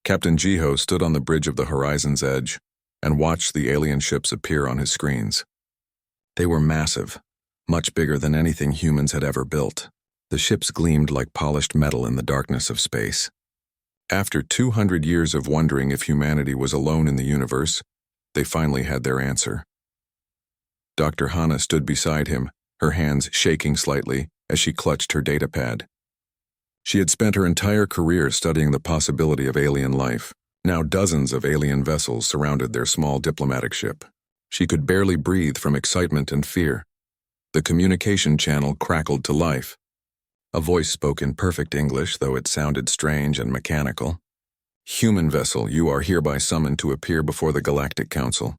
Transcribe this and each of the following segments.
Captain Jiho stood on the bridge of the horizon's edge and watched the alien ships appear on his screens. They were massive, much bigger than anything humans had ever built. The ships gleamed like polished metal in the darkness of space. After 200 years of wondering if humanity was alone in the universe, they finally had their answer. Dr. Hana stood beside him, her hands shaking slightly as she clutched her datapad. She had spent her entire career studying the possibility of alien life. Now dozens of alien vessels surrounded their small diplomatic ship. She could barely breathe from excitement and fear. The communication channel crackled to life. A voice spoke in perfect English, though it sounded strange and mechanical. "Human vessel, you are hereby summoned to appear before the Galactic Council.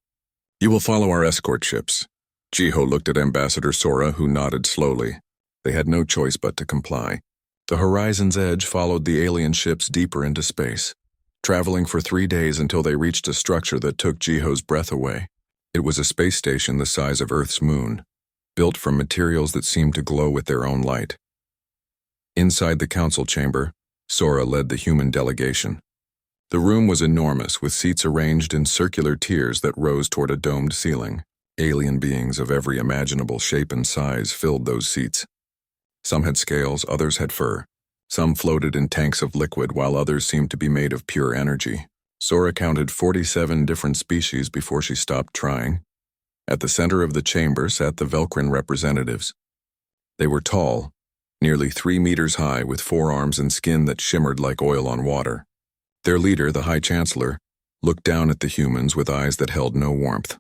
You will follow our escort ships." Jiho looked at Ambassador Sora, who nodded slowly. They had no choice but to comply. The horizon's edge followed the alien ships deeper into space, traveling for 3 days until they reached a structure that took Jiho's breath away. It was a space station the size of Earth's moon, built from materials that seemed to glow with their own light. Inside the council chamber, Sora led the human delegation. The room was enormous, with seats arranged in circular tiers that rose toward a domed ceiling. Alien beings of every imaginable shape and size filled those seats. Some had scales, others had fur. Some floated in tanks of liquid, while others seemed to be made of pure energy. Sora counted 47 different species before she stopped trying. At the center of the chamber sat the Velcrin representatives. They were tall, nearly 3 meters high, with forearms and skin that shimmered like oil on water. Their leader, the High Chancellor, looked down at the humans with eyes that held no warmth.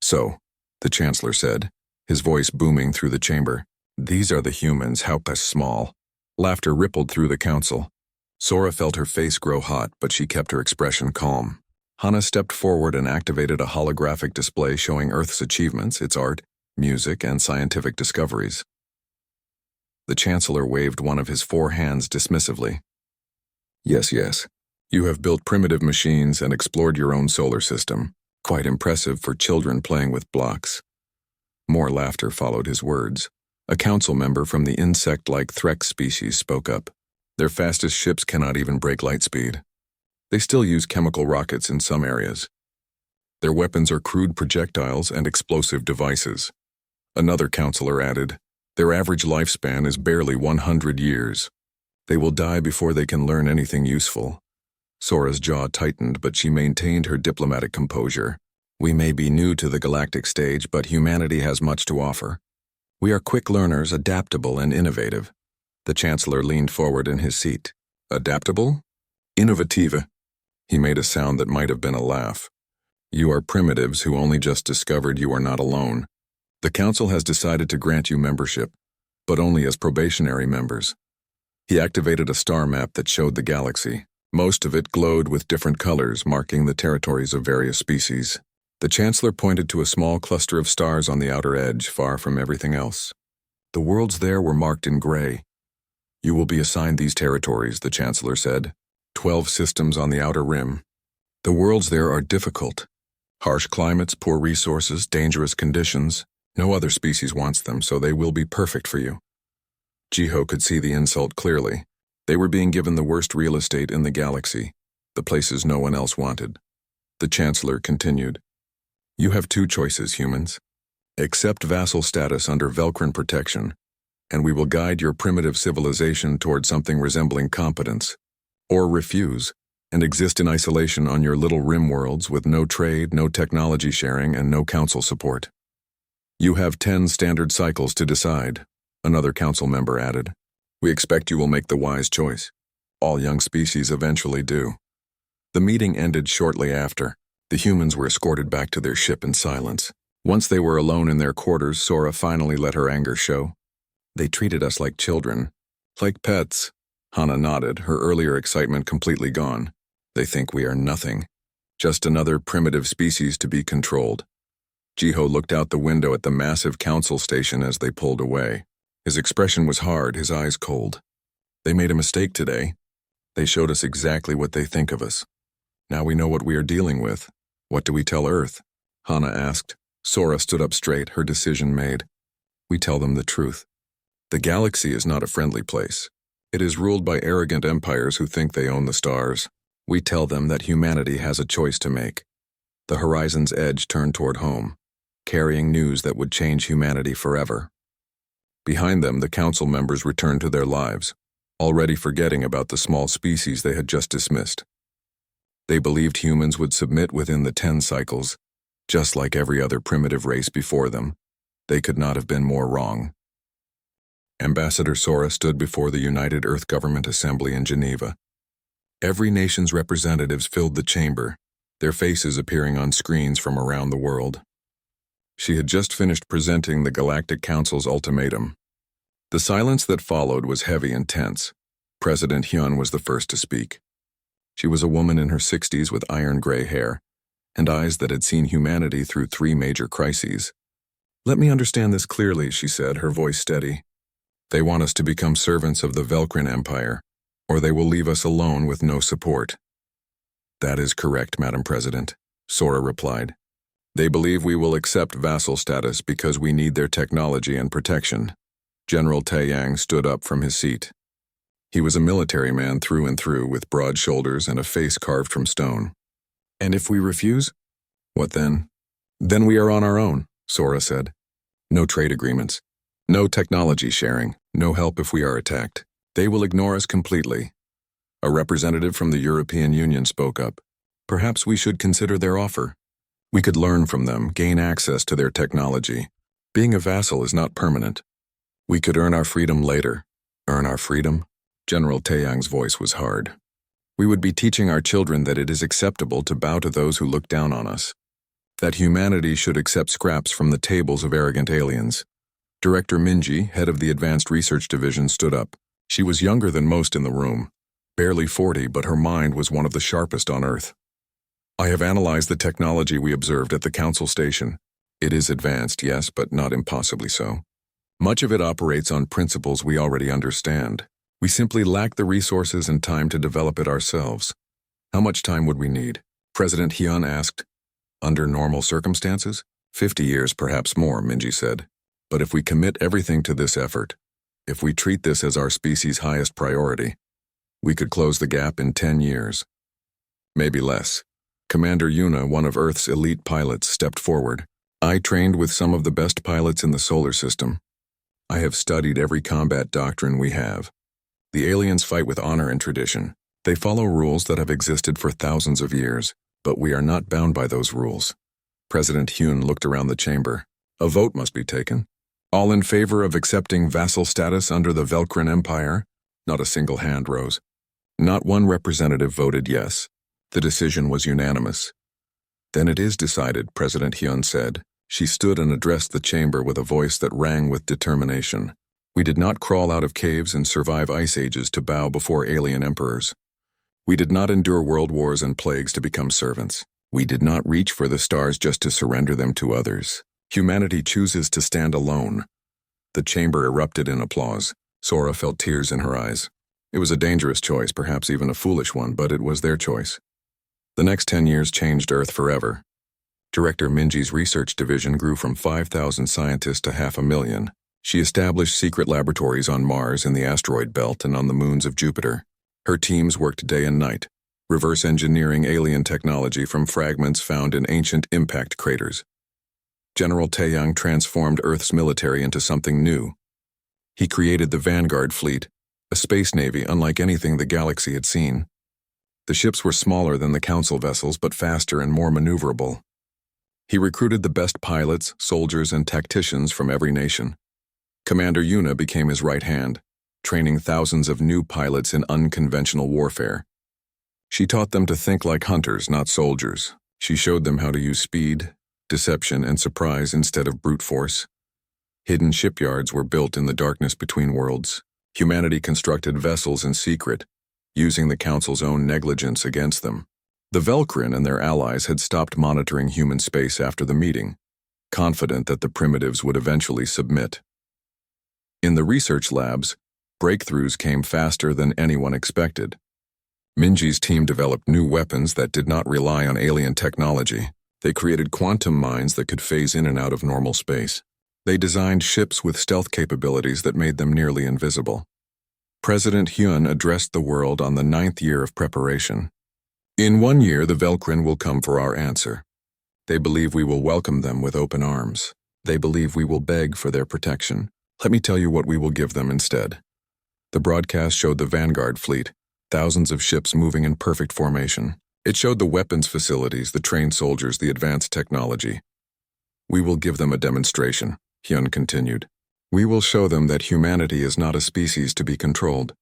"So," the Chancellor said, his voice booming through the chamber, "these are the humans, how small." Laughter rippled through the council. Sora felt her face grow hot, but she kept her expression calm. Hana stepped forward and activated a holographic display showing Earth's achievements, its art, music, and scientific discoveries. The Chancellor waved one of his 4 hands dismissively. Yes, you have built primitive machines and explored your own solar system. Quite impressive for children playing with blocks." More laughter followed his words. A council member from the insect-like Threx species spoke up. "Their fastest ships cannot even break light speed. They still use chemical rockets in some areas. Their weapons are crude projectiles and explosive devices." Another counselor added, "Their average lifespan is barely 100 years. They will die before they can learn anything useful." Sora's jaw tightened, but she maintained her diplomatic composure. "We may be new to the galactic stage, but humanity has much to offer. We are quick learners, adaptable and innovative." The Chancellor leaned forward in his seat. "Adaptable? Innovative." He made a sound that might have been a laugh. "You are primitives who only just discovered you are not alone. The Council has decided to grant you membership, but only as probationary members." He activated a star map that showed the galaxy. Most of it glowed with different colors, marking the territories of various species. The Chancellor pointed to a small cluster of stars on the outer edge, far from everything else. The worlds there were marked in gray. "You will be assigned these territories," the Chancellor said. 12 systems on the outer rim. The worlds there are difficult. Harsh climates, poor resources, dangerous conditions. No other species wants them, so they will be perfect for you. Jiho could see the insult clearly. They were being given the worst real estate in the galaxy, the places no one else wanted. The Chancellor continued, "You have 2 choices, humans. Accept vassal status under Velcrin protection, and we will guide your primitive civilization toward something resembling competence. Or refuse, and exist in isolation on your little rim worlds with no trade, no technology sharing, and no council support. You have 10 standard cycles to decide," another council member added. "We expect you will make the wise choice. All young species eventually do." The meeting ended shortly after. The humans were escorted back to their ship in silence. Once they were alone in their quarters, Sora finally let her anger show. "They treated us like children. Like pets." Hana nodded, her earlier excitement completely gone. "They think we are nothing. Just another primitive species to be controlled." Jiho looked out the window at the massive council station as they pulled away. His expression was hard, his eyes cold. "They made a mistake today. They showed us exactly what they think of us. Now we know what we are dealing with. What do we tell Earth?" Hana asked. Sora stood up straight, her decision made. "We tell them the truth. The galaxy is not a friendly place. It is ruled by arrogant empires who think they own the stars. We tell them that humanity has a choice to make. The horizon's edge turned toward home, carrying news that would change humanity forever. Behind them, the council members returned to their lives, already forgetting about the small species they had just dismissed. They believed humans would submit within the 10 cycles, just like every other primitive race before them. They could not have been more wrong. Ambassador Sora stood before the United Earth Government Assembly in Geneva. Every nation's representatives filled the chamber, their faces appearing on screens from around the world. She had just finished presenting the Galactic Council's ultimatum. The silence that followed was heavy and tense. President Hyun was the first to speak. She was a woman in her 60s with iron-gray hair and eyes that had seen humanity through 3 major crises. "Let me understand this clearly," she said, her voice steady. "They want us to become servants of the Velcrin Empire, or they will leave us alone with no support." "That is correct, Madam President," Sora replied. "They believe we will accept vassal status because we need their technology and protection." General Taeyang stood up from his seat. He was a military man through and through, with broad shoulders and a face carved from stone. "And if we refuse?" "What then?" "Then we are on our own," Sora said. "No trade agreements, no technology sharing, no help if we are attacked. They will ignore us completely." A representative from the European Union spoke up. "Perhaps we should consider their offer. We could learn from them, gain access to their technology. Being a vassal is not permanent. We could earn our freedom later." "Earn our freedom?" General Taeyang's voice was hard. "We would be teaching our children that it is acceptable to bow to those who look down on us. That humanity should accept scraps from the tables of arrogant aliens." Director Minji, head of the Advanced Research Division, stood up. She was younger than most in the room, barely 40, but her mind was one of the sharpest on Earth. "I have analyzed the technology we observed at the Council Station. It is advanced, yes, but not impossibly so. Much of it operates on principles we already understand. We simply lack the resources and time to develop it ourselves." "How much time would we need?" President Hyun asked. "Under normal circumstances? 50 years, perhaps more," Minji said. "But if we commit everything to this effort, if we treat this as our species' highest priority, we could close the gap in 10 years. Maybe less." Commander Yuna, one of Earth's elite pilots, stepped forward. "I trained with some of the best pilots in the solar system. I have studied every combat doctrine we have. The aliens fight with honor and tradition. They follow rules that have existed for thousands of years, but we are not bound by those rules." President Hyun looked around the chamber. "A vote must be taken. All in favor of accepting vassal status under the Velcrin Empire?" Not a single hand rose. Not one representative voted yes. The decision was unanimous. "Then it is decided," President Hyun said. She stood and addressed the chamber with a voice that rang with determination. "We did not crawl out of caves and survive ice ages to bow before alien emperors. We did not endure world wars and plagues to become servants. We did not reach for the stars just to surrender them to others. Humanity chooses to stand alone." The chamber erupted in applause. Sora felt tears in her eyes. It was a dangerous choice, perhaps even a foolish one, but it was their choice. The next 10 years changed Earth forever. Director Minji's research division grew from 5,000 scientists to 500,000. She established secret laboratories on Mars, in the asteroid belt, and on the moons of Jupiter. Her teams worked day and night, reverse engineering alien technology from fragments found in ancient impact craters. General Taeyang transformed Earth's military into something new. He created the Vanguard Fleet, a space navy unlike anything the galaxy had seen. The ships were smaller than the Council vessels, but faster and more maneuverable. He recruited the best pilots, soldiers, and tacticians from every nation. Commander Yuna became his right hand, training thousands of new pilots in unconventional warfare. She taught them to think like hunters, not soldiers. She showed them how to use speed, deception, and surprise instead of brute force. Hidden shipyards were built in the darkness between worlds. Humanity constructed vessels in secret, using the Council's own negligence against them. The Velcrin and their allies had stopped monitoring human space after the meeting, confident that the primitives would eventually submit. In the research labs, breakthroughs came faster than anyone expected. Minji's team developed new weapons that did not rely on alien technology. They created quantum mines that could phase in and out of normal space. They designed ships with stealth capabilities that made them nearly invisible. President Hyun addressed the world on the 9th year of preparation. In 1 year, the Velkrin will come for our answer. They believe we will welcome them with open arms. They believe we will beg for their protection. Let me tell you what we will give them instead. The broadcast showed the Vanguard fleet, thousands of ships moving in perfect formation. It showed the weapons facilities, the trained soldiers, the advanced technology. We will give them a demonstration, Hyun continued. We will show them that humanity is not a species to be controlled.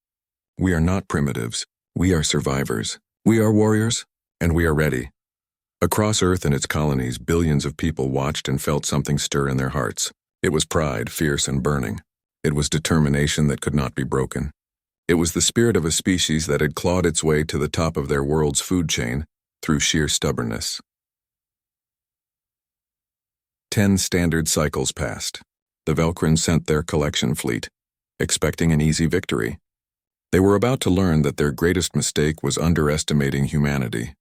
We are not primitives. We are survivors. We are warriors, and we are ready. Across Earth and its colonies, billions of people watched and felt something stir in their hearts. It was pride, fierce and burning. It was determination that could not be broken. It was the spirit of a species that had clawed its way to the top of their world's food chain through sheer stubbornness. 10 standard cycles passed. The Velkrin sent their collection fleet, expecting an easy victory. They were about to learn that their greatest mistake was underestimating humanity.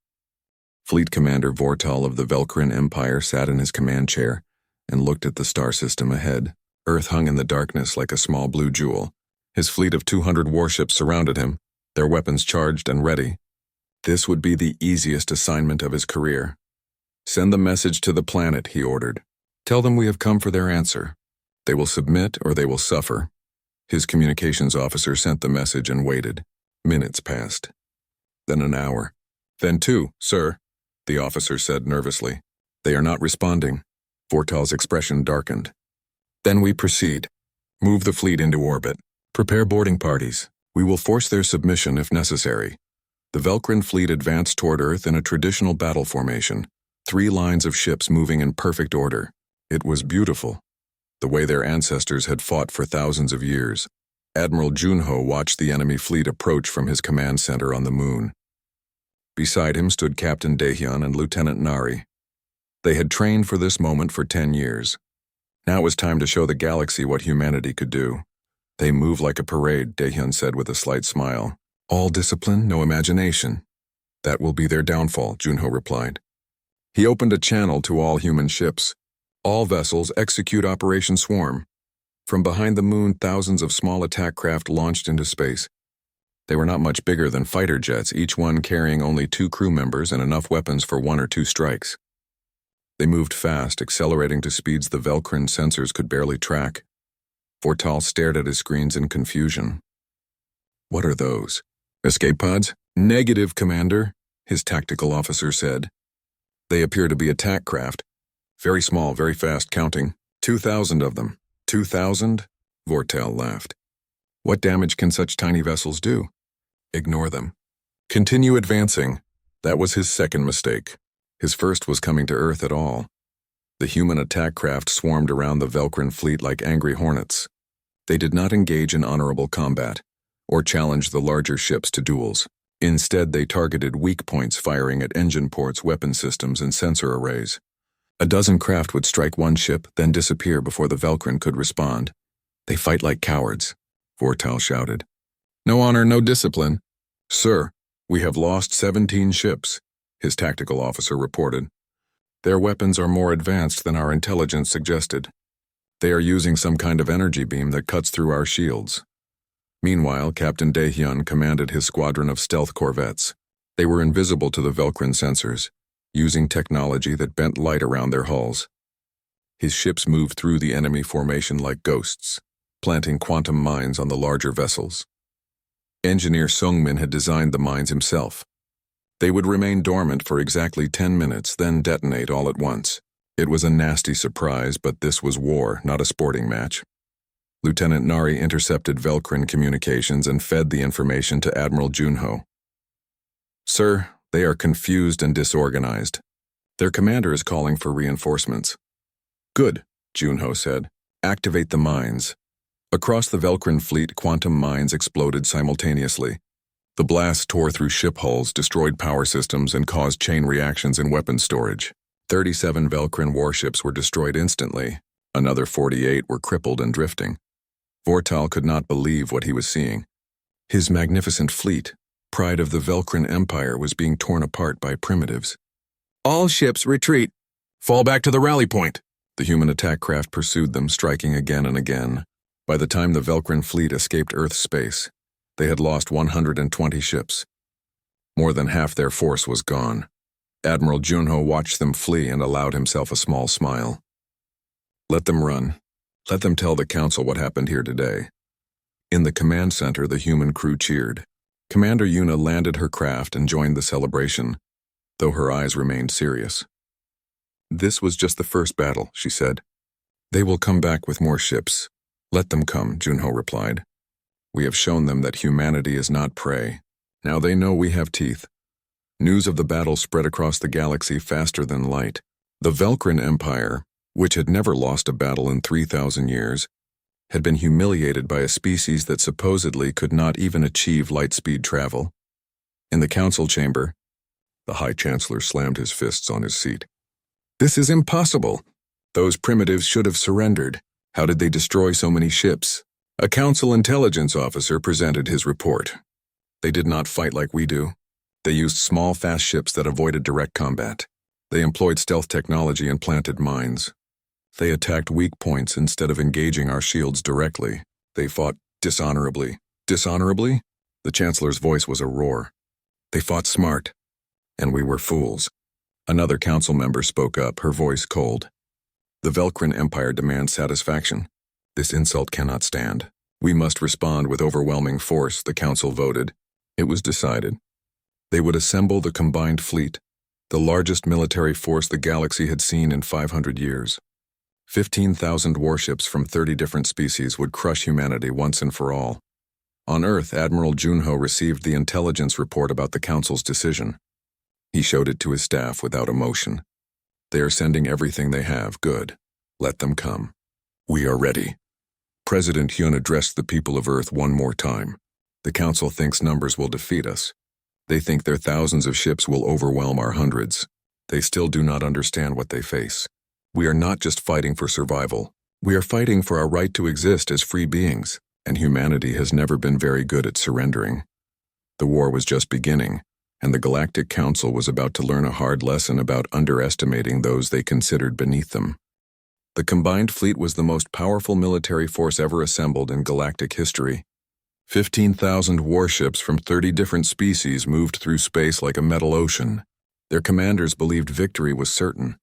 Fleet Commander Vortal of the Velkrin Empire sat in his command chair and looked at the star system ahead. Earth hung in the darkness like a small blue jewel. His fleet of 200 warships surrounded him, their weapons charged and ready. This would be the easiest assignment of his career. Send the message to the planet, he ordered. Tell them we have come for their answer. They will submit or they will suffer. His communications officer sent the message and waited. Minutes passed. Then an hour. Then 2, sir, the officer said nervously. They are not responding. Vortal's expression darkened. Then we proceed. Move the fleet into orbit. Prepare boarding parties. We will force their submission if necessary. The Velkrin fleet advanced toward Earth in a traditional battle formation, 3 lines of ships moving in perfect order. It was beautiful, the way their ancestors had fought for thousands of years. Admiral Junho watched the enemy fleet approach from his command center on the moon. Beside him stood Captain Daehyun and Lieutenant Nari. They had trained for this moment for 10 years. Now it was time to show the galaxy what humanity could do. They move like a parade, Daehyun said with a slight smile. All discipline, no imagination. That will be their downfall, Junho replied. He opened a channel to all human ships. All vessels execute Operation Swarm. From behind the moon, thousands of small attack craft launched into space. They were not much bigger than fighter jets, each one carrying only 2 crew members and enough weapons for 1 or 2 strikes. They moved fast, accelerating to speeds the Velkrin sensors could barely track. Vortal stared at his screens in confusion. What are those? Escape pods? Negative, Commander, his tactical officer said. They appear to be attack craft. Very small, very fast, counting. 2,000 of them. 2,000? Vortal laughed. What damage can such tiny vessels do? Ignore them. Continue advancing. That was his second mistake. His first was coming to Earth at all. The human attack craft swarmed around the Velkrin fleet like angry hornets. They did not engage in honorable combat, or challenge the larger ships to duels. Instead, they targeted weak points, firing at engine ports, weapon systems, and sensor arrays. A dozen craft would strike one ship, then disappear before the Velkrin could respond. They fight like cowards, Vortal shouted. No honor, no discipline. Sir, we have lost 17 ships, his tactical officer reported. Their weapons are more advanced than our intelligence suggested. They are using some kind of energy beam that cuts through our shields. Meanwhile, Captain Daehyun commanded his squadron of stealth corvettes. They were invisible to the Velkrin sensors, using technology that bent light around their hulls. His ships moved through the enemy formation like ghosts, planting quantum mines on the larger vessels. Engineer Sungmin had designed the mines himself. They would remain dormant for exactly 10 minutes, then detonate all at once. It was a nasty surprise, but this was war, not a sporting match. Lieutenant Nari intercepted Velkrin communications and fed the information to Admiral Junho. Sir, they are confused and disorganized. Their commander is calling for reinforcements. Good, Junho said. Activate the mines. Across the Velkrin fleet, quantum mines exploded simultaneously. The blast tore through ship hulls, destroyed power systems, and caused chain reactions in weapons storage. 37 Velkrin warships were destroyed instantly. Another 48 were crippled and drifting. Vortal could not believe what he was seeing. His magnificent fleet, pride of the Velkrin Empire, was being torn apart by primitives. All ships retreat. Fall back to the rally point. The human attack craft pursued them, striking again and again. By the time the Velkrin fleet escaped Earth's space, they had lost 120 ships. More than half their force was gone. Admiral Junho watched them flee and allowed himself a small smile. Let them run. Let them tell the council what happened here today. In the command center, the human crew cheered. Commander Yuna landed her craft and joined the celebration, though her eyes remained serious. This was just the first battle, she said. They will come back with more ships. Let them come, Junho replied. We have shown them that humanity is not prey. Now they know we have teeth. News of the battle spread across the galaxy faster than light. The Velkrin Empire, which had never lost a battle in 3,000 years, had been humiliated by a species that supposedly could not even achieve light-speed travel. In the council chamber, the High Chancellor slammed his fists on his seat. This is impossible. Those primitives should have surrendered. How did they destroy so many ships? A council intelligence officer presented his report. They did not fight like we do. They used small, fast ships that avoided direct combat. They employed stealth technology and planted mines. They attacked weak points instead of engaging our shields directly. They fought dishonorably. Dishonorably? The Chancellor's voice was a roar. They fought smart. And we were fools. Another council member spoke up, her voice cold. The Velkrin Empire demands satisfaction. This insult cannot stand. We must respond with overwhelming force, the council voted. It was decided. They would assemble the combined fleet, the largest military force the galaxy had seen in 500 years. 15,000 warships from 30 different species would crush humanity once and for all. On Earth, Admiral Junho received the intelligence report about the council's decision. He showed it to his staff without emotion. They are sending everything they have. Good. Let them come. We are ready. President Hyun addressed the people of Earth one more time. The council thinks numbers will defeat us. They think their thousands of ships will overwhelm our hundreds. They still do not understand what they face. We are not just fighting for survival. We are fighting for our right to exist as free beings, and humanity has never been very good at surrendering. The war was just beginning, and the Galactic Council was about to learn a hard lesson about underestimating those they considered beneath them. The combined fleet was the most powerful military force ever assembled in galactic history. 15,000 warships from 30 different species moved through space like a metal ocean. Their commanders believed victory was certain.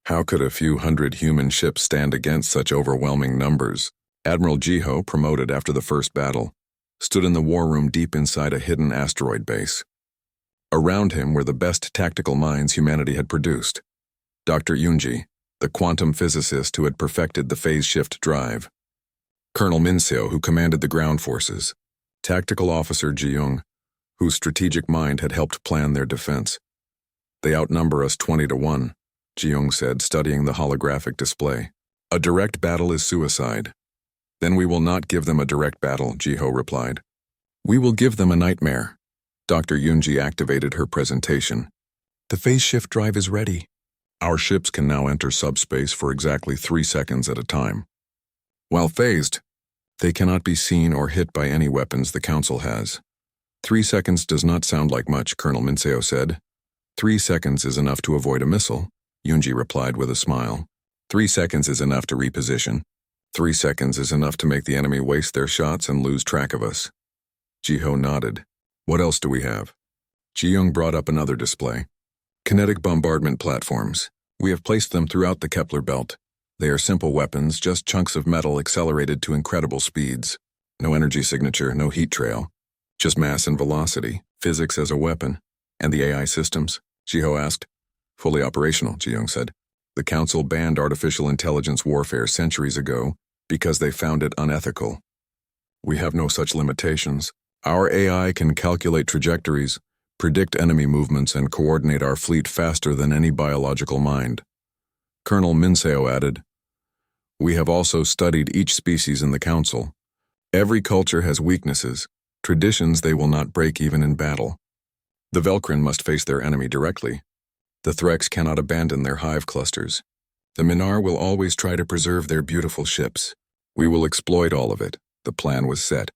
How could a few hundred human ships stand against such overwhelming numbers? Admiral Jiho, promoted after the first battle, stood in the war room deep inside a hidden asteroid base. Around him were the best tactical minds humanity had produced. Dr. Yunji, the quantum physicist who had perfected the phase shift drive. Colonel Minseo, who commanded the ground forces. Tactical Officer Jiyoung, whose strategic mind had helped plan their defense. They outnumber us 20-1, Jiyoung said, studying the holographic display. A direct battle is suicide. Then we will not give them a direct battle, Jiho replied. We will give them a nightmare. Dr. Yunji activated her presentation. The phase shift drive is ready. Our ships can now enter subspace for exactly 3 seconds at a time. While phased, they cannot be seen or hit by any weapons the Council has. 3 seconds does not sound like much, Colonel Minseo said. 3 seconds is enough to avoid a missile, Yunji replied with a smile. 3 seconds is enough to reposition. 3 seconds is enough to make the enemy waste their shots and lose track of us. Jiho nodded. What else do we have? Jiyoung brought up another display. Kinetic bombardment platforms. We have placed them throughout the Kepler belt. They are simple weapons, just chunks of metal accelerated to incredible speeds. No energy signature, no heat trail. Just mass and velocity, physics as a weapon. And the AI systems? Jiho asked. Fully operational, Jiyoung said. The Council banned artificial intelligence warfare centuries ago because they found it unethical. We have no such limitations. Our AI can calculate trajectories, predict enemy movements, and coordinate our fleet faster than any biological mind. Colonel Minseo added, We have also studied each species in the Council. Every culture has weaknesses, traditions they will not break even in battle. The Velkrin must face their enemy directly. The Threx cannot abandon their hive clusters. The Minar will always try to preserve their beautiful ships. We will exploit all of it. The plan was set.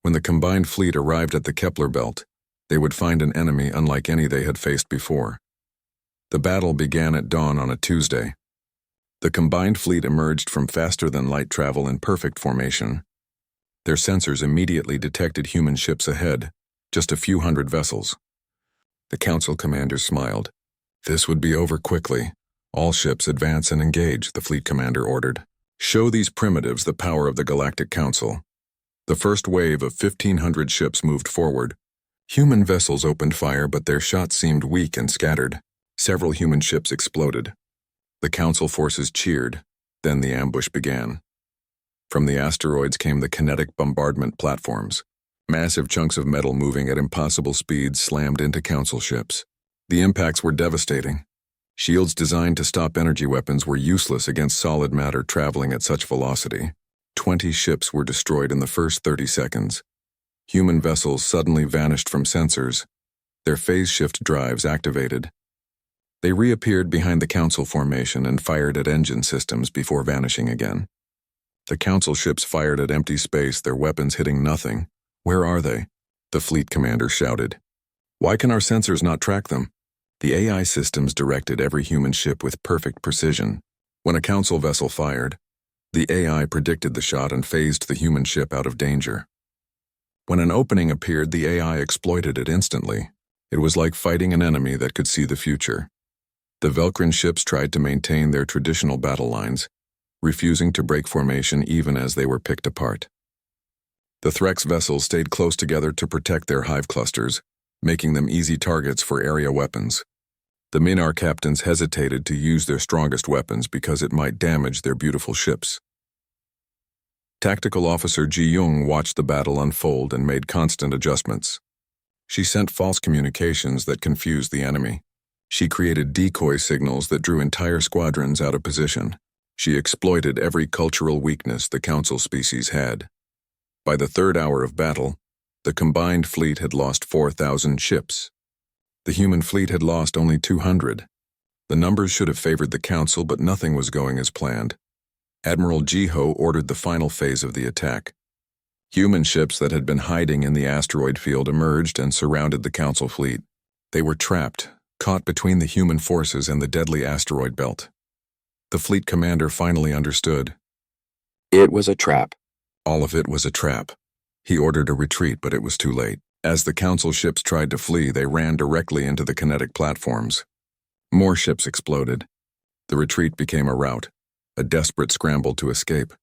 When the combined fleet arrived at the Kepler belt, they would find an enemy unlike any they had faced before. The battle began at dawn on a Tuesday. The combined fleet emerged from faster-than-light travel in perfect formation. Their sensors immediately detected human ships ahead, just a few hundred vessels. The council commander smiled. This would be over quickly. All ships advance and engage, the fleet commander ordered. Show these primitives the power of the Galactic Council. The first wave of 1,500 ships moved forward. Human vessels opened fire, but their shots seemed weak and scattered. Several human ships exploded. The council forces cheered. Then the ambush began. From the asteroids came the kinetic bombardment platforms. Massive chunks of metal moving at impossible speeds slammed into council ships. The impacts were devastating. Shields designed to stop energy weapons were useless against solid matter traveling at such velocity. 20 ships were destroyed in the first 30 seconds. Human vessels suddenly vanished from sensors. Their phase shift drives activated. They reappeared behind the council formation and fired at engine systems before vanishing again. The council ships fired at empty space, their weapons hitting nothing. Where are they? The fleet commander shouted. Why can our sensors not track them? The AI systems directed every human ship with perfect precision. When a council vessel fired, the AI predicted the shot and phased the human ship out of danger. When an opening appeared, the AI exploited it instantly. It was like fighting an enemy that could see the future. The Velcrin ships tried to maintain their traditional battle lines, refusing to break formation even as they were picked apart. The Threx vessels stayed close together to protect their hive clusters, making them easy targets for area weapons. The Minar captains hesitated to use their strongest weapons because it might damage their beautiful ships. Tactical Officer Ji Young watched the battle unfold and made constant adjustments. She sent false communications that confused the enemy. She created decoy signals that drew entire squadrons out of position. She exploited every cultural weakness the council species had. By the third hour of battle, the combined fleet had lost 4,000 ships. The human fleet had lost only 200. The numbers should have favored the council, but nothing was going as planned. Admiral Jiho ordered the final phase of the attack. Human ships that had been hiding in the asteroid field emerged and surrounded the council fleet. They were trapped, caught between the human forces and the deadly asteroid belt. The fleet commander finally understood. It was a trap. All of it was a trap. He ordered a retreat, but it was too late. As the council ships tried to flee, they ran directly into the kinetic platforms. More ships exploded. The retreat became a rout, a desperate scramble to escape.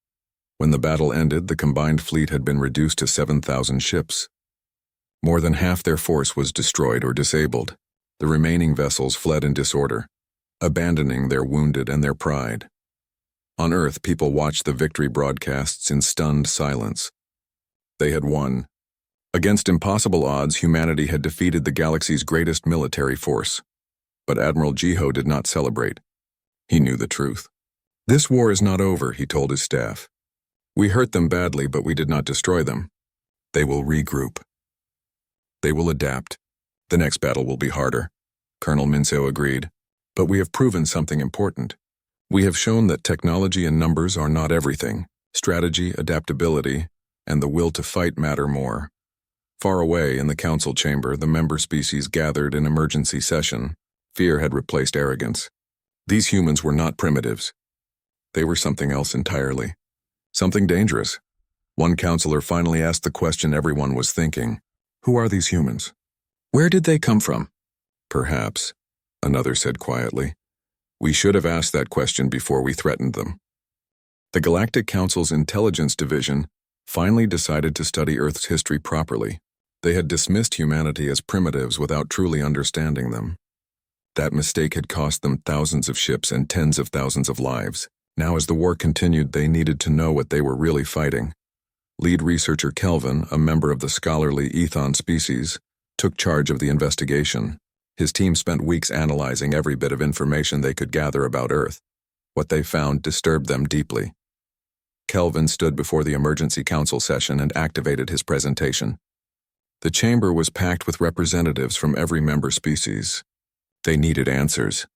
When the battle ended, the combined fleet had been reduced to 7,000 ships. More than half their force was destroyed or disabled. The remaining vessels fled in disorder, abandoning their wounded and their pride. On Earth, people watched the victory broadcasts in stunned silence. They had won. Against impossible odds, humanity had defeated the galaxy's greatest military force. But Admiral Jiho did not celebrate. He knew the truth. This war is not over, he told his staff. We hurt them badly, but we did not destroy them. They will regroup. They will adapt. The next battle will be harder. Colonel Minseo agreed. But we have proven something important. We have shown that technology and numbers are not everything. Strategy, adaptability, and the will to fight matter more. Far away in the council chamber, the member species gathered in emergency session. Fear had replaced arrogance. These humans were not primitives. They were something else entirely. Something dangerous. One counselor finally asked the question everyone was thinking. Who are these humans? Where did they come from? Perhaps, another said quietly. We should have asked that question before we threatened them. The Galactic Council's Intelligence Division finally decided to study Earth's history properly. They had dismissed humanity as primitives without truly understanding them. That mistake had cost them thousands of ships and tens of thousands of lives. Now as the war continued, they needed to know what they were really fighting. Lead researcher Kelvin, a member of the scholarly Ethon species, took charge of the investigation. His team spent weeks analyzing every bit of information they could gather about Earth. What they found disturbed them deeply. Kelvin stood before the emergency council session and activated his presentation. The chamber was packed with representatives from every member species. They needed answers.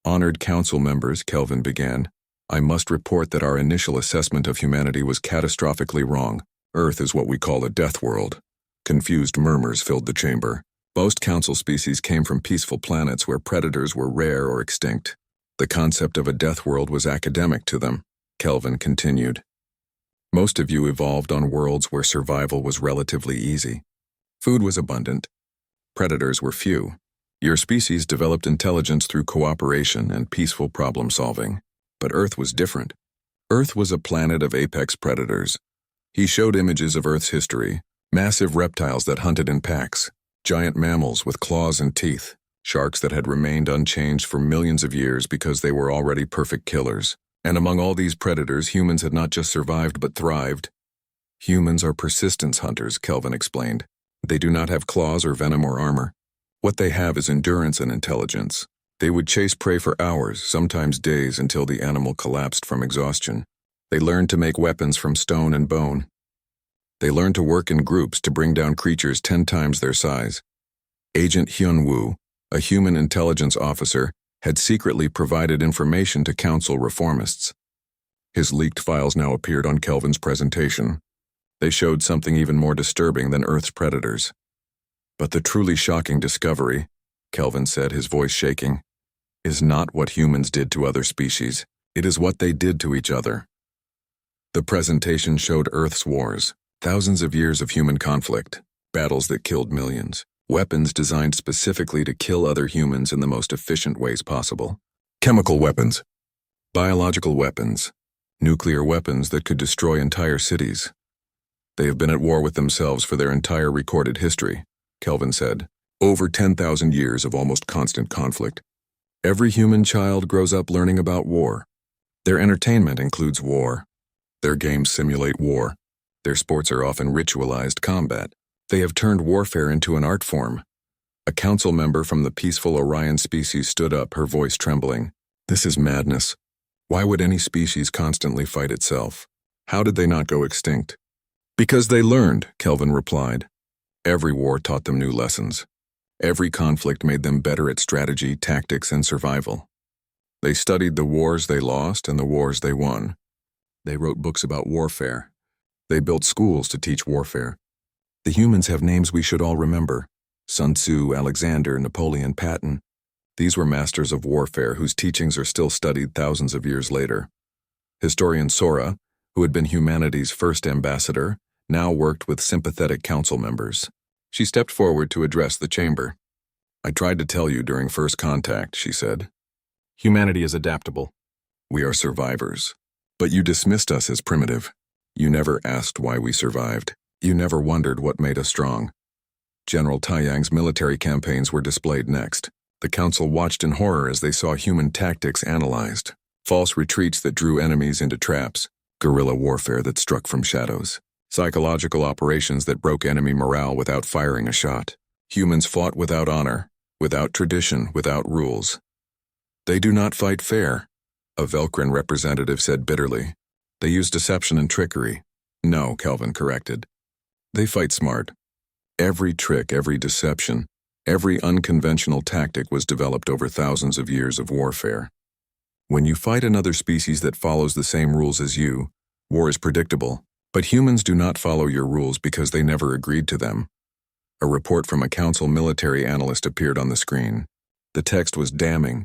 Honored council members, Kelvin began, I must report that our initial assessment of humanity was catastrophically wrong. Earth is what we call a death world. Confused murmurs filled the chamber. Most council species came from peaceful planets where predators were rare or extinct. The concept of a death world was academic to them. Kelvin continued. Most of you evolved on worlds where survival was relatively easy. Food was abundant. Predators were few. Your species developed intelligence through cooperation and peaceful problem-solving. But Earth was different. Earth was a planet of apex predators. He showed images of Earth's history, massive reptiles that hunted in packs, giant mammals with claws and teeth, sharks that had remained unchanged for millions of years because they were already perfect killers. And among all these predators, humans had not just survived but thrived. Humans are persistence hunters, Kelvin explained. They do not have claws or venom or armor. What they have is endurance and intelligence. They would chase prey for hours, sometimes days, until the animal collapsed from exhaustion. They learned to make weapons from stone and bone. They learned to work in groups to bring down creatures 10 times their size. Agent Hyun-woo, a human intelligence officer, had secretly provided information to council reformists. His leaked files now appeared on Kelvin's presentation. They showed something even more disturbing than Earth's predators. But the truly shocking discovery, Kelvin said, his voice shaking, is not what humans did to other species. It is what they did to each other. The presentation showed Earth's wars, thousands of years of human conflict, battles that killed millions, weapons designed specifically to kill other humans in the most efficient ways possible. Chemical weapons, biological weapons, nuclear weapons that could destroy entire cities. They have been at war with themselves for their entire recorded history, Kelvin said. Over 10,000 years of almost constant conflict. Every human child grows up learning about war. Their entertainment includes war. Their games simulate war. Their sports are often ritualized combat. They have turned warfare into an art form. A council member from the peaceful Orion species stood up, her voice trembling. This is madness. Why would any species constantly fight itself? How did they not go extinct? Because they learned, Kelvin replied. Every war taught them new lessons. Every conflict made them better at strategy, tactics, and survival. They studied the wars they lost and the wars they won. They wrote books about warfare. They built schools to teach warfare. The humans have names we should all remember. Sun Tzu, Alexander, Napoleon, Patton. These were masters of warfare whose teachings are still studied thousands of years later. Historian Sora, who had been humanity's first ambassador, now worked with sympathetic council members. She stepped forward to address the chamber. I tried to tell you during first contact, she said. Humanity is adaptable. We are survivors. But you dismissed us as primitive. You never asked why we survived. You never wondered what made us strong. General Taiyang's military campaigns were displayed next. The council watched in horror as they saw human tactics analyzed. False retreats that drew enemies into traps. Guerrilla warfare that struck from shadows. Psychological operations that broke enemy morale without firing a shot. Humans fought without honor, without tradition, without rules. They do not fight fair, a Velkrin representative said bitterly. They use deception and trickery. No, Kelvin corrected. They fight smart. Every trick, every deception, every unconventional tactic was developed over thousands of years of warfare. When you fight another species that follows the same rules as you, war is predictable. But humans do not follow your rules because they never agreed to them. A report from a council military analyst appeared on the screen. The text was damning.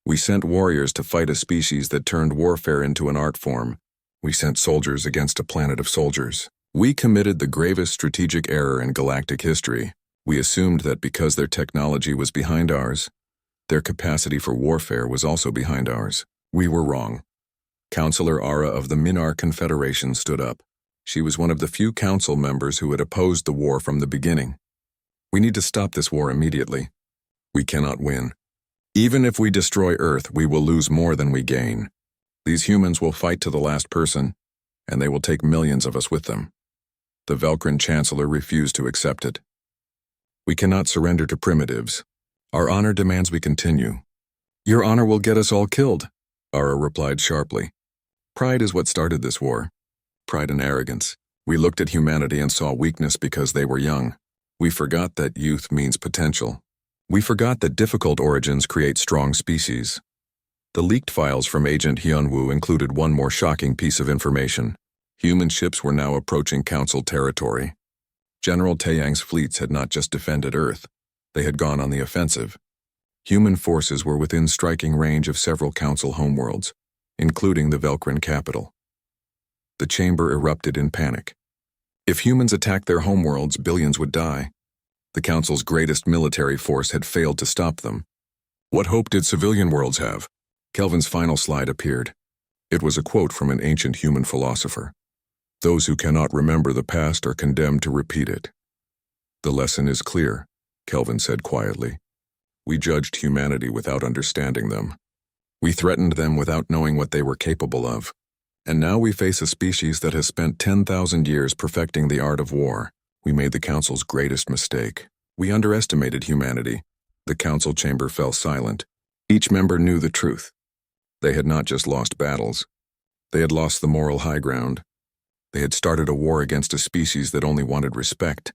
We sent warriors to fight a species that turned warfare into an art form. We sent soldiers against a planet of soldiers. We committed the gravest strategic error in galactic history. We assumed that because their technology was behind ours, their capacity for warfare was also behind ours. We were wrong. Counselor Ara of the Minar Confederation stood up. She was one of the few council members who had opposed the war from the beginning. We need to stop this war immediately. We cannot win. Even if we destroy Earth, we will lose more than we gain. These humans will fight to the last person, and they will take millions of us with them. The Velkrin Chancellor refused to accept it. We cannot surrender to primitives. Our honor demands we continue. Your honor will get us all killed, Ara replied sharply. Pride is what started this war. Pride and arrogance. We looked at humanity and saw weakness because they were young. We forgot that youth means potential. We forgot that difficult origins create strong species. The leaked files from Agent Hyun-woo included one more shocking piece of information. Human ships were now approaching Council territory. General Taiyang's fleets had not just defended Earth. They had gone on the offensive. Human forces were within striking range of several Council homeworlds, including the Velkrin capital. The chamber erupted in panic. If humans attacked their homeworlds, billions would die. The Council's greatest military force had failed to stop them. What hope did civilian worlds have? Kelvin's final slide appeared. It was a quote from an ancient human philosopher. Those who cannot remember the past are condemned to repeat it. The lesson is clear, Kelvin said quietly. We judged humanity without understanding them. We threatened them without knowing what they were capable of. And now we face a species that has spent 10,000 years perfecting the art of war. We made the Council's greatest mistake. We underestimated humanity. The Council chamber fell silent. Each member knew the truth. They had not just lost battles. They had lost the moral high ground. They had started a war against a species that only wanted respect,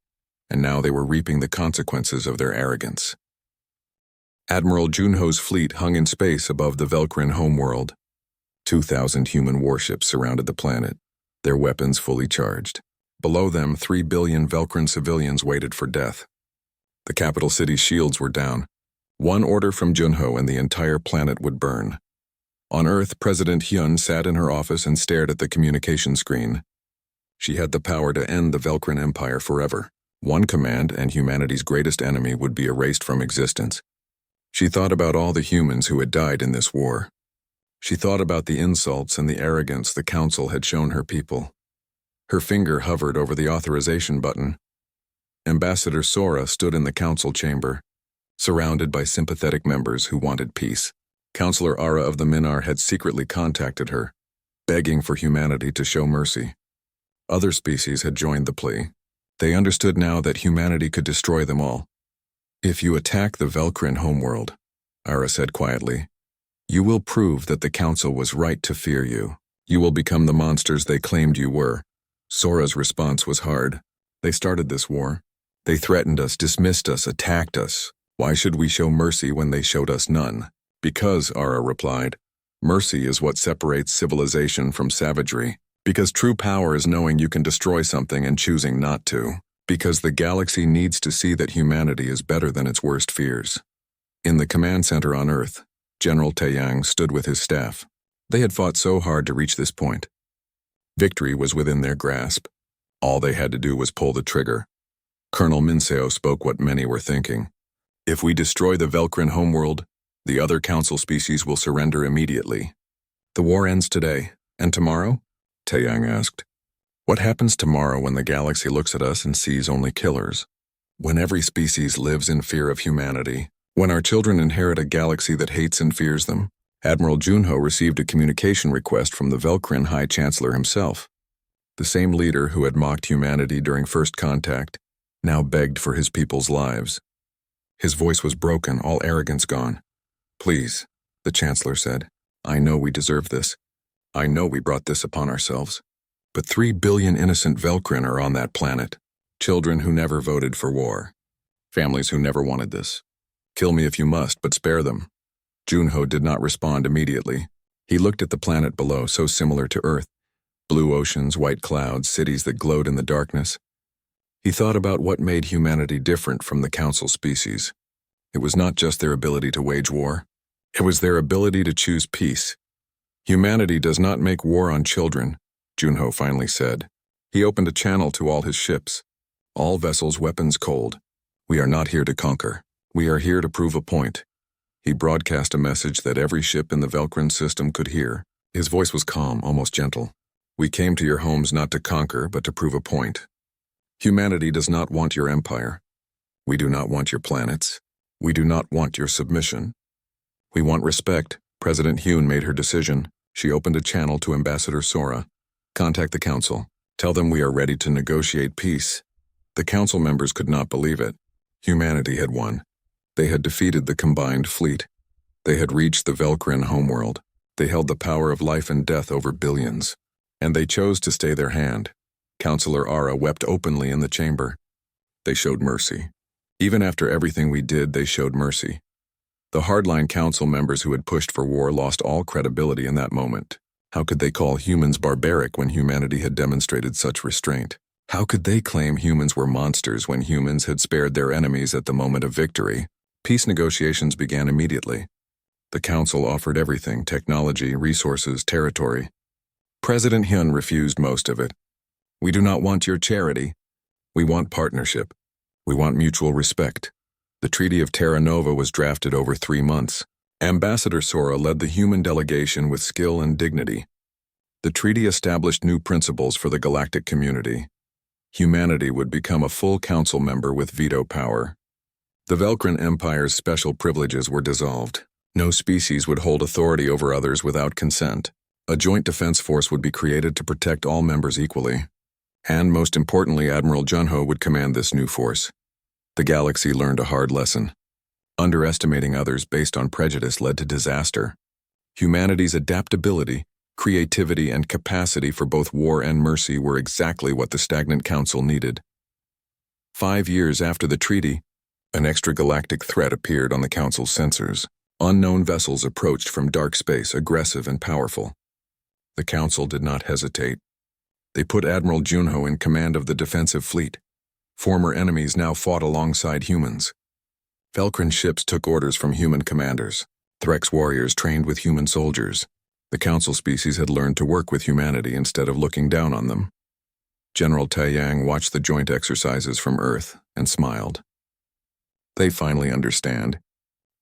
and now they were reaping the consequences of their arrogance. Admiral Junho's fleet hung in space above the Velcrin homeworld. 2,000 human warships surrounded the planet, their weapons fully charged. Below them, 3 billion Velcrin civilians waited for death. The capital city's shields were down. One order from Junho and the entire planet would burn. On Earth, President Hyun sat in her office and stared at the communication screen. She had the power to end the Velcrin Empire forever. One command, and humanity's greatest enemy would be erased from existence. She thought about all the humans who had died in this war. She thought about the insults and the arrogance the Council had shown her people. Her finger hovered over the authorization button. Ambassador Sora stood in the Council chamber, surrounded by sympathetic members who wanted peace. Counselor Ara of the Minar had secretly contacted her, begging for humanity to show mercy. Other species had joined the plea. They understood now that humanity could destroy them all. If you attack the Velcrin homeworld, Ara said quietly, you will prove that the Council was right to fear you. You will become the monsters they claimed you were. Sora's response was hard. They started this war. They threatened us, dismissed us, attacked us. Why should we show mercy when they showed us none? Because, Ara replied, mercy is what separates civilization from savagery. Because true power is knowing you can destroy something and choosing not to. Because the galaxy needs to see that humanity is better than its worst fears. In the command center on Earth, General Taeyang stood with his staff. They had fought so hard to reach this point. Victory was within their grasp. All they had to do was pull the trigger. Colonel Minseo spoke what many were thinking. If we destroy the Velcrin homeworld, the other Council species will surrender immediately. The war ends today, and tomorrow? Taeyang asked. What happens tomorrow when the galaxy looks at us and sees only killers? When every species lives in fear of humanity? When our children inherit a galaxy that hates and fears them? Admiral Junho received a communication request from the Velcrin High Chancellor himself. The same leader who had mocked humanity during first contact now begged for his people's lives. His voice was broken, all arrogance gone. Please, the Chancellor said. I know we deserve this. I know we brought this upon ourselves. But 3 billion innocent Velcrin are on that planet. Children who never voted for war. Families who never wanted this. Kill me if you must, but spare them. Junho did not respond immediately. He looked at the planet below, so similar to Earth. Blue oceans, white clouds, cities that glowed in the darkness. He thought about what made humanity different from the Council species. It was not just their ability to wage war. It was their ability to choose peace. Humanity does not make war on children, Junho finally said. He opened a channel to all his ships. All vessels, weapons cold. We are not here to conquer. We are here to prove a point. He broadcast a message that every ship in the Velcrin system could hear. His voice was calm, almost gentle. We came to your homes not to conquer, but to prove a point. Humanity does not want your empire. We do not want your planets. We do not want your submission. We want respect. President Hyun made her decision. She opened a channel to Ambassador Sora. Contact the Council. Tell them we are ready to negotiate peace. The Council members could not believe it. Humanity had won. They had defeated the combined fleet. They had reached the Velcrin homeworld. They held the power of life and death over billions. And they chose to stay their hand. Counselor Ara wept openly in the chamber. They showed mercy. Even after everything we did, they showed mercy. The hardline council members who had pushed for war lost all credibility in that moment. How could they call humans barbaric when humanity had demonstrated such restraint? How could they claim humans were monsters when humans had spared their enemies at the moment of victory? Peace negotiations began immediately. The council offered everything: technology, resources, territory. President Hyun refused most of it. We do not want your charity. We want partnership. We want mutual respect. The Treaty of Terra Nova was drafted over 3 months. Ambassador Sora led the human delegation with skill and dignity. The treaty established new principles for the galactic community. Humanity would become a full council member with veto power. The Velcrin Empire's special privileges were dissolved. No species would hold authority over others without consent. A joint defense force would be created to protect all members equally. And most importantly, Admiral Junho would command this new force. The galaxy learned a hard lesson. Underestimating others based on prejudice led to disaster. Humanity's adaptability, creativity, and capacity for both war and mercy were exactly what the stagnant council needed. 5 years after the treaty, an extragalactic threat appeared on the council's sensors. Unknown vessels approached from dark space, aggressive and powerful. The council did not hesitate. They put Admiral Junho in command of the defensive fleet. Former enemies now fought alongside humans. Velcrin ships took orders from human commanders. Threx warriors trained with human soldiers. The council species had learned to work with humanity instead of looking down on them. General Taiyang watched the joint exercises from Earth and smiled. They finally understand.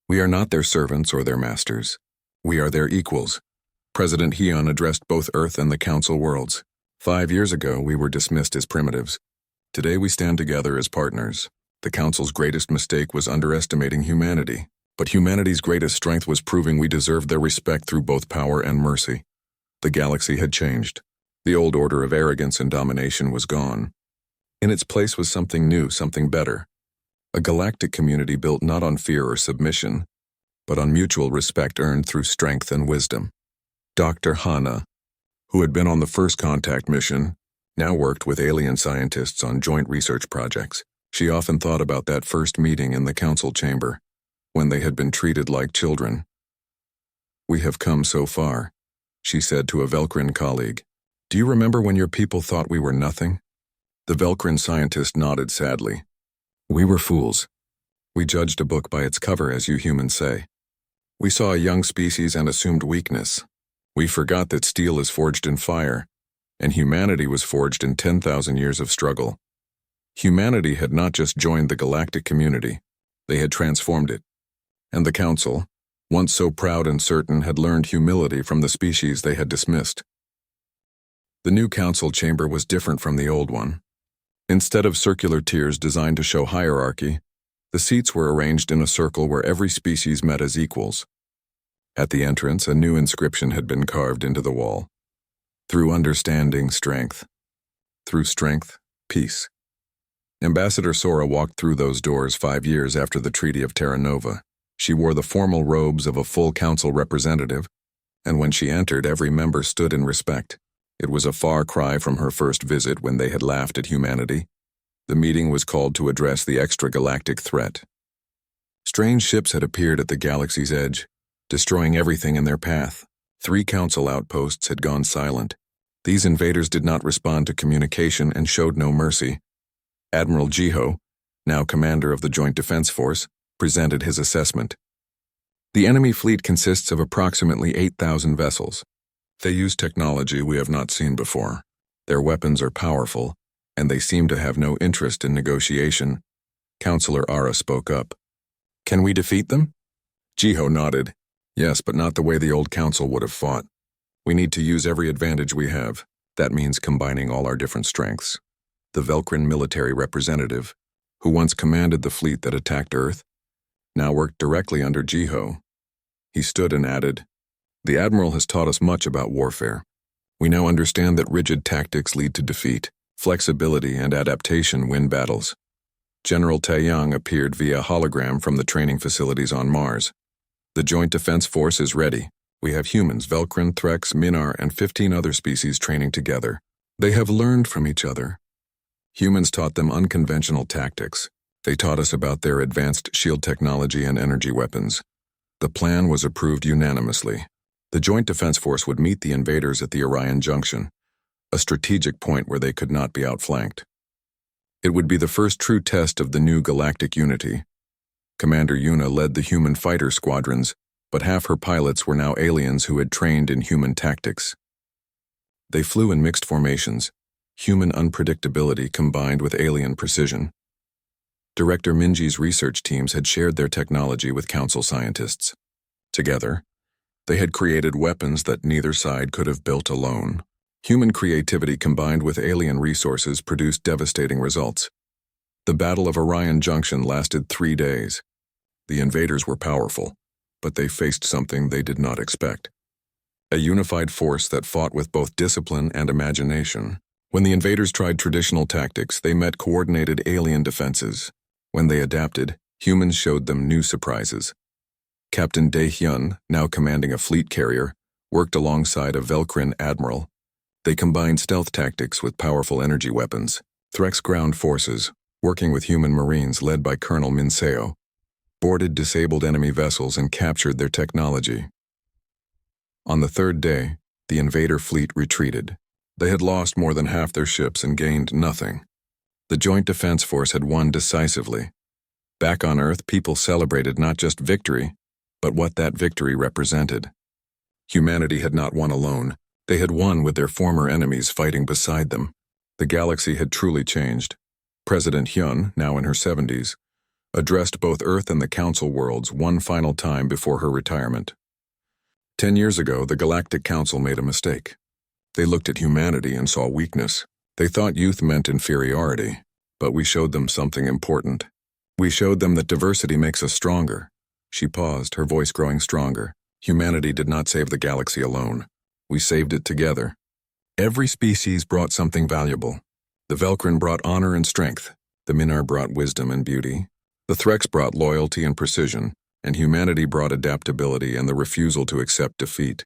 We are not their servants or their masters. We are their equals. President Heon addressed both Earth and the Council worlds. 5 years ago, we were dismissed as primitives. Today, we stand together as partners. The Council's greatest mistake was underestimating humanity, but humanity's greatest strength was proving we deserved their respect through both power and mercy. The galaxy had changed. The old order of arrogance and domination was gone. In its place was something new, something better. A galactic community built not on fear or submission, but on mutual respect earned through strength and wisdom. Dr. Hana, who had been on the first contact mission, now worked with alien scientists on joint research projects. She often thought about that first meeting in the council chamber, when they had been treated like children. "We have come so far," she said to a Velcrin colleague. "Do you remember when your people thought we were nothing?" The Velcrin scientist nodded sadly. "We were fools. We judged a book by its cover, as you humans say. We saw a young species and assumed weakness. We forgot that steel is forged in fire, and humanity was forged in 10,000 years of struggle. Humanity had not just joined the galactic community, they had transformed it. And the Council, once so proud and certain, had learned humility from the species they had dismissed. The new council chamber was different from the old one. Instead of circular tiers designed to show hierarchy, the seats were arranged in a circle where every species met as equals. At the entrance, a new inscription had been carved into the wall. "Through understanding, strength. Through strength, peace." Ambassador Sora walked through those doors 5 years after the Treaty of Terra Nova. She wore the formal robes of a full council representative, and when she entered, every member stood in respect. It was a far cry from her first visit when they had laughed at humanity. The meeting was called to address the extragalactic threat. Strange ships had appeared at the galaxy's edge, destroying everything in their path. 3 council outposts had gone silent. These invaders did not respond to communication and showed no mercy. Admiral Jiho, now commander of the Joint Defense Force, presented his assessment. The enemy fleet consists of approximately 8,000 vessels. They use technology we have not seen before. Their weapons are powerful, and they seem to have no interest in negotiation. Counselor Ara spoke up. "Can we defeat them?" Jiho nodded. "Yes, but not the way the old council would have fought. We need to use every advantage we have. That means combining all our different strengths." The Velcrin military representative, who once commanded the fleet that attacked Earth, now worked directly under Jiho. He stood and added, "The Admiral has taught us much about warfare. We now understand that rigid tactics lead to defeat. Flexibility and adaptation win battles." General Taiyang appeared via hologram from the training facilities on Mars. "The Joint Defense Force is ready. We have humans, Velcrin, Threx, Minar, and 15 other species training together. They have learned from each other. Humans taught them unconventional tactics. They taught us about their advanced shield technology and energy weapons. The plan was approved unanimously. The Joint Defense Force would meet the invaders at the Orion Junction, a strategic point where they could not be outflanked. It would be the first true test of the new galactic unity. Commander Yuna led the human fighter squadrons, but half her pilots were now aliens who had trained in human tactics. They flew in mixed formations, human unpredictability combined with alien precision. Director Minji's research teams had shared their technology with Council scientists. Together, they had created weapons that neither side could have built alone. Human creativity combined with alien resources produced devastating results. The Battle of Orion Junction lasted 3 days. The invaders were powerful, but they faced something they did not expect. A unified force that fought with both discipline and imagination. When the invaders tried traditional tactics, they met coordinated alien defenses. When they adapted, humans showed them new surprises. Captain Dae-hyun, now commanding a fleet carrier, worked alongside a Velcrin admiral. They combined stealth tactics with powerful energy weapons. Threx ground forces, working with human marines led by Colonel Minseo, boarded disabled enemy vessels and captured their technology. On the 3rd day, the invader fleet retreated. They had lost more than half their ships and gained nothing. The Joint Defense Force had won decisively. Back on Earth, people celebrated not just victory, but what that victory represented. Humanity had not won alone. They had won with their former enemies fighting beside them. The galaxy had truly changed. President Hyun, now in her 70s, addressed both Earth and the Council worlds one final time before her retirement. 10 years ago, the Galactic Council made a mistake. They looked at humanity and saw weakness. They thought youth meant inferiority, but we showed them something important. We showed them that diversity makes us stronger. She paused, her voice growing stronger. Humanity did not save the galaxy alone. We saved it together. Every species brought something valuable. The Velcrin brought honor and strength. The Minar brought wisdom and beauty. The Threx brought loyalty and precision, and humanity brought adaptability and the refusal to accept defeat.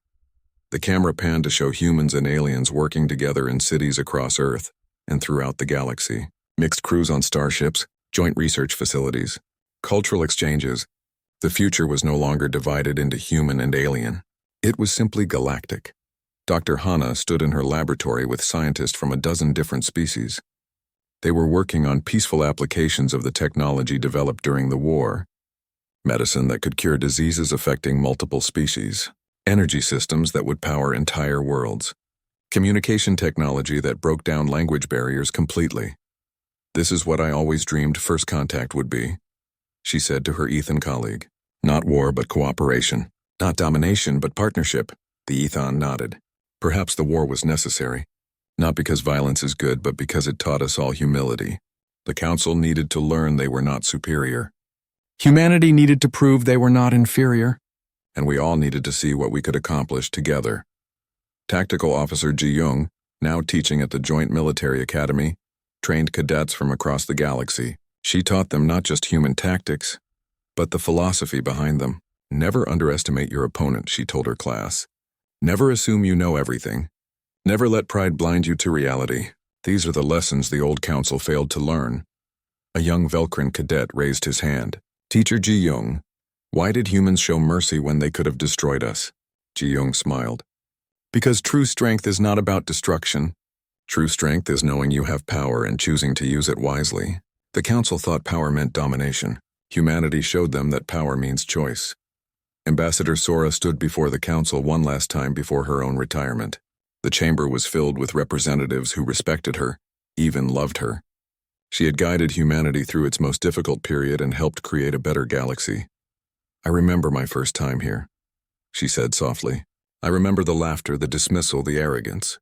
The camera panned to show humans and aliens working together in cities across Earth and throughout the galaxy. Mixed crews on starships, joint research facilities, cultural exchanges. The future was no longer divided into human and alien. It was simply galactic. Dr. Hana stood in her laboratory with scientists from a dozen different species. They were working on peaceful applications of the technology developed during the war. Medicine that could cure diseases affecting multiple species. Energy systems that would power entire worlds. Communication technology that broke down language barriers completely. This is what I always dreamed first contact would be, she said to her Ethan colleague. Not war, but cooperation. Not domination, but partnership. The Ethan nodded. Perhaps the war was necessary. Not because violence is good, but because it taught us all humility. The Council needed to learn they were not superior. Humanity needed to prove they were not inferior. And we all needed to see what we could accomplish together. Tactical Officer Ji-young, now teaching at the Joint Military Academy, trained cadets from across the galaxy. She taught them not just human tactics, but the philosophy behind them. Never underestimate your opponent, she told her class. Never assume you know everything. Never let pride blind you to reality. These are the lessons the old council failed to learn. A young Velcrin cadet raised his hand. Teacher Ji-young, why did humans show mercy when they could have destroyed us? Ji-young smiled. Because true strength is not about destruction. True strength is knowing you have power and choosing to use it wisely. The council thought power meant domination. Humanity showed them that power means choice. Ambassador Sora stood before the council one last time before her own retirement. The chamber was filled with representatives who respected her, even loved her. She had guided humanity through its most difficult period and helped create a better galaxy. I remember my first time here, she said softly. I remember the laughter, the dismissal, the arrogance.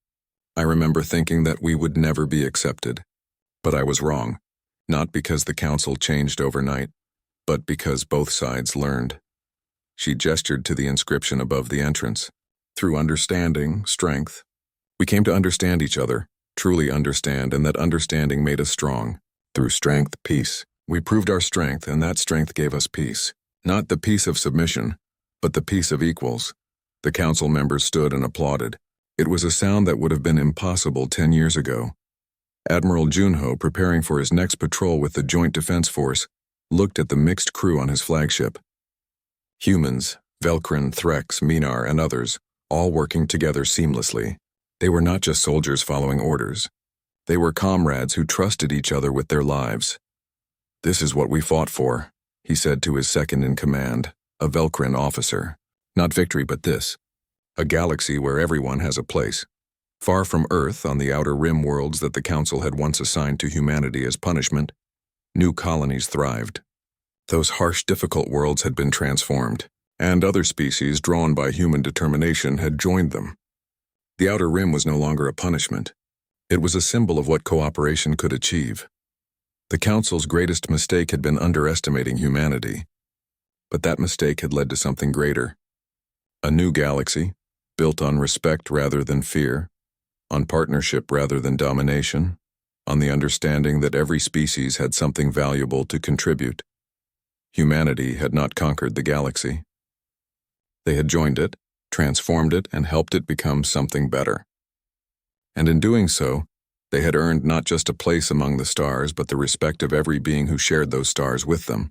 I remember thinking that we would never be accepted. But I was wrong, not because the council changed overnight, but because both sides learned. She gestured to the inscription above the entrance. Through understanding, strength, we came to understand each other, truly understand, and that understanding made us strong. Through strength, peace. We proved our strength, and that strength gave us peace. Not the peace of submission, but the peace of equals. The council members stood and applauded. It was a sound that would have been impossible 10 years ago. Admiral Junho, preparing for his next patrol with the Joint Defense Force, looked at the mixed crew on his flagship. Humans, Velcrin, Threx, Minar, and others, all working together seamlessly. They were not just soldiers following orders. They were comrades who trusted each other with their lives. This is what we fought for, he said to his second-in-command, a Velcrin officer. Not victory, but this. A galaxy where everyone has a place. Far from Earth, on the outer rim worlds that the Council had once assigned to humanity as punishment, New colonies thrived. Those harsh, difficult worlds had been transformed, and other species drawn by human determination had joined them. The Outer Rim was no longer a punishment. It was a symbol of what cooperation could achieve. The Council's greatest mistake had been underestimating humanity. But that mistake had led to something greater. A new galaxy, built on respect rather than fear, on partnership rather than domination, on the understanding that every species had something valuable to contribute. Humanity had not conquered the galaxy. They had joined it, transformed it, and helped it become something better. And in doing so, they had earned not just a place among the stars, but the respect of every being who shared those stars with them.